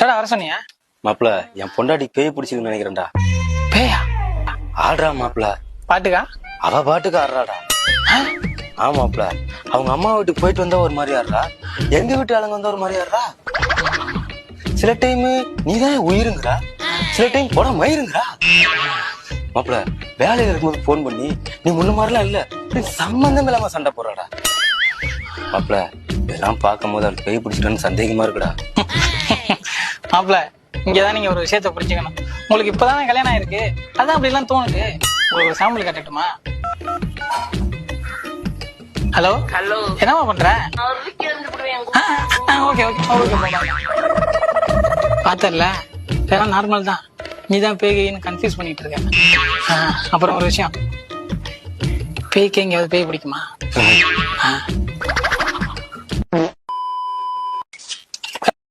கடை வர சொன்னியா? மாப்பிள என் பொண்டாட்டி பேய் பிடிச்சிருக்குன்னு நினைக்கிறேன்டா. பேயா? ஆடுறா மாப்பிள. பாட்டுக்கா? அவ பாட்டுக்கு ஆடுறாடா. ஆமாப்ல, அவங்க அம்மா வீட்டுக்கு போயிட்டு வந்தா ஒரு மாதிரி ஆடுறா, எங்க வீட்டு ஆளுங்க வந்தா ஒரு மாதிரி ஆடுறா. சில டைம் நீதான் உயிருங்கிறா, சில டைம் போட மயிருங்கிறா. மாப்பிள வேலையில இருக்கும்போது போன் பண்ணி நீ முன்ன மாதிரிலாம் இல்ல, சம்பந்தம் இல்லாம சண்டை போடுறாடா. மாப்பிள இதெல்லாம் பார்க்கும் போது அவளுக்கு பேய் பிடிச்சிட்டான்னு சந்தேகமா இருக்குடா. மாப்பிள இங்கதான் நீங்க ஒரு விஷயத்த புரிஞ்சுக்கணும். உங்களுக்கு இப்பதானே கல்யாணம் ஆயிருக்கு, அதான் அப்படி எல்லாம் தோணுது. உங்களுக்கு ஒரு சாம்பிள் கட்டட்டுமா? ஹலோ ஹலோ, என்னமா பண்ற? Okay okay okay. பாத்தர்ல இதெல்லாம் நார்மல் தான், நீதான் பேய்ன்னு கன்ஃபியூஸ் பண்ணிட்டு இருக்க. அப்புறம் ஒரு விஷயம், பேய்க்கு எங்கேயாவது பேய் பிடிக்குமா?